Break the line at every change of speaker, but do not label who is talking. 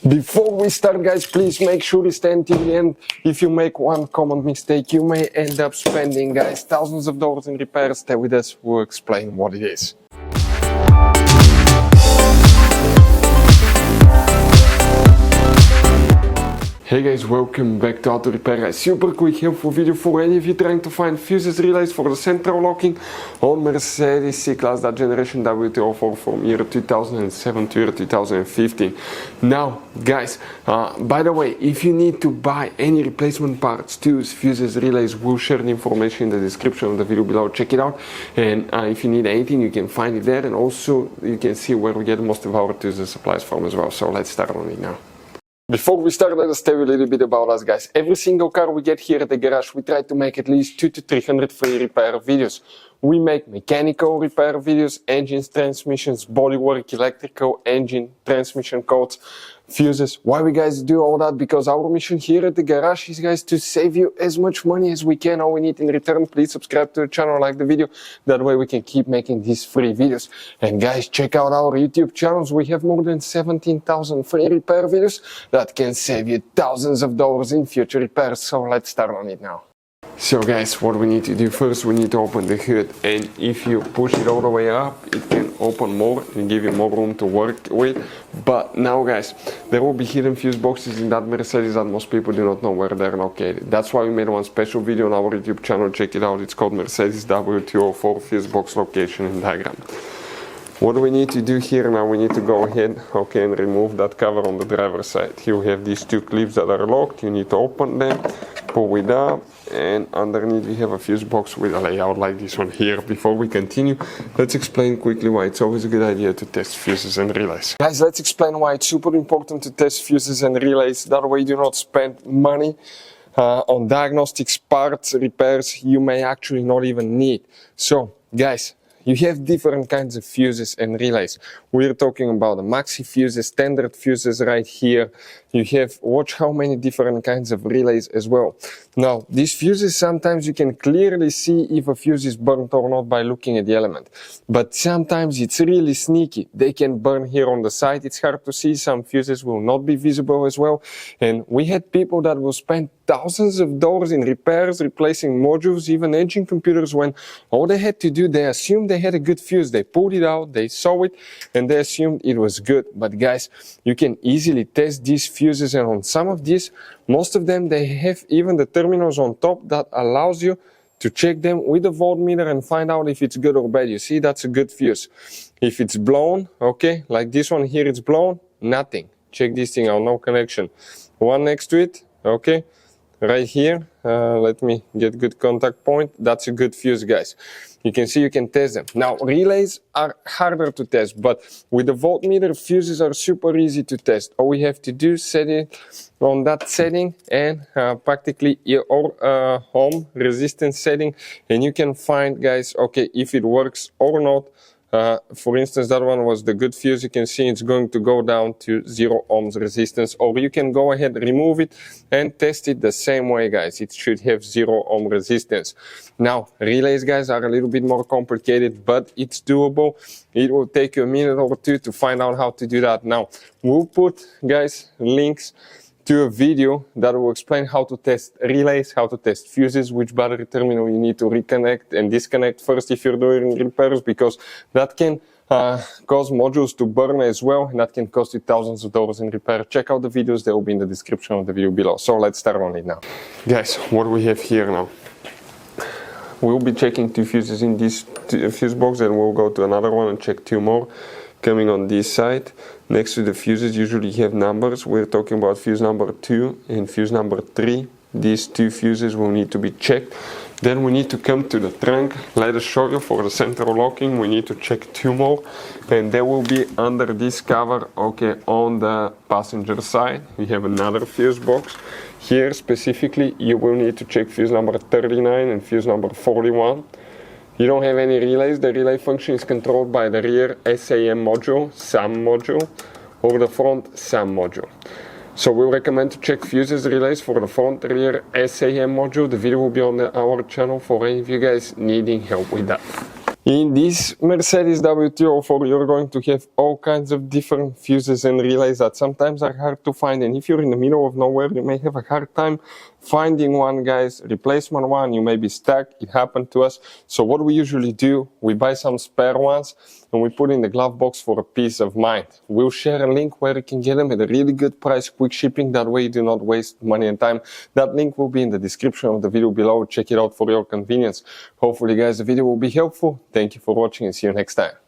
Before we start, guys, please make sure you stay until the end. If you make one common mistake, you may end up spending, guys, thousands of dollars in repairs. Stay with us, we'll explain what it is. Hey guys, welcome back to Auto Repair. A super quick helpful video for any of you trying to find fuses relays for the central locking on Mercedes C-Class, that generation W204 from year 2007 to year 2015. Now guys, by the way, if you need to buy any replacement parts, tools, fuses, relays, we'll share the information in the description of the video below. Check it out, and if you need anything, you can find it there, and also you can see where we get most of our tools and supplies from as well. So let's start on it now. Before we start, let us tell you a little bit about us, guys. Every single car we get here at the garage, we try to make at least 200 to 300 free repair videos. We make mechanical repair videos, engines, transmissions, bodywork, electrical, engine, transmission codes, fuses. Why we guys do all that? Because our mission here at the garage is, guys, to save you as much money as we can. All we need in return, please subscribe to the channel, like the video. That way we can keep making these free videos. And guys, check out our YouTube channels. We have more than 17,000 free repair videos that can save you thousands of dollars in future repairs. So let's start on it now. So guys, what we need to do first, we need to open the hood, and if you push it all the way up, it can open more and give you more room to work with. But now guys, there will be hidden fuse boxes in that Mercedes that most people do not know where they're located. That's why we made one special video on our YouTube channel. Check it out. It's called Mercedes W204 fuse box location and diagram. What do we need to do here now? We need to go ahead, okay, and remove that cover on the driver's side. You have these two clips that are locked. You need to open them, pull it up, and underneath we have a fuse box with a layout like this one here. Before we continue, let's explain quickly why it's always a good idea to test fuses and relays. Guys, let's explain why it's super important to test fuses and relays. That way you do not spend money on diagnostics, parts, repairs you may actually not even need. So guys, you have different kinds of fuses and relays. We're talking about the maxi fuses, standard fuses right here. You have, watch how many different kinds of relays as well. Now, these fuses, sometimes you can clearly see if a fuse is burnt or not by looking at the element. But sometimes it's really sneaky. They can burn here on the side. It's hard to see. Some fuses will not be visible as well. And we had people that will spend thousands of dollars in repairs, replacing modules, even engine computers, when all they had to do, they assumed they had a good fuse. They pulled it out, they saw it, and they assumed it was good. But guys, you can easily test these fuses, and on some of these, most of them, they have even the terminals on top that allows you to check them with a voltmeter and find out if it's good or bad. You see, that's a good fuse. If it's blown, okay, like this one here, it's blown, nothing. Check this thing out, no connection. One next to it, okay. Right here, let me get good contact point. That's a good fuse, guys. You can see you can test them. Now, relays are harder to test, but with the voltmeter, fuses are super easy to test. All we have to do is set it on that setting and practically your home resistance setting, and you can find, guys, okay, if it works or not. For instance, that one was the good fuse. You can see it's going to go down to 0 ohms resistance, or you can go ahead, remove it, and test it the same way, guys. It should have 0 ohm resistance. Now, relays, guys, are a little bit more complicated, but it's doable. It will take you a minute or two to find out how to do that. Now, we'll put, guys, links to a video that will explain how to test relays, how to test fuses, which battery terminal you need to reconnect and disconnect first if you're doing repairs, because that can cause modules to burn as well, and that can cost you thousands of dollars in repair. Check out the videos, they will be in the description of the video below. So let's start on it now. Guys, what do we have here now? We'll be checking 2 fuses in this fuse box, and we'll go to another one and check 2 more. Coming on this side, next to the fuses, usually you have numbers. We're talking about fuse number 2 and fuse number 3. These 2 fuses will need to be checked. Then we need to come to the trunk. Let us show you for the central locking. We need to check 2 more, and they will be under this cover, okay, on the passenger side. We have another fuse box. Here specifically, you will need to check fuse number 39 and fuse number 41. You don't have any relays. The relay function is controlled by the rear SAM module, SAM module, or the front SAM module. So we recommend to check fuses relays for the front rear SAM module. The video will be on our channel for any of you guys needing help with that. In this Mercedes W204 you're going to have all kinds of different fuses and relays that sometimes are hard to find, and if you're in the middle of nowhere you may have a hard time finding one, guys. Replacement one, you may be stuck. It happened to us. So what we usually do, we buy some spare ones and we put in the glove box for a peace of mind. We'll share a link where you can get them at a really good price, quick shipping. That way you do not waste money and time. That link will be in the description of the video below. Check it out for your convenience. Hopefully, guys, the video will be helpful. Thank you for watching and see you next time.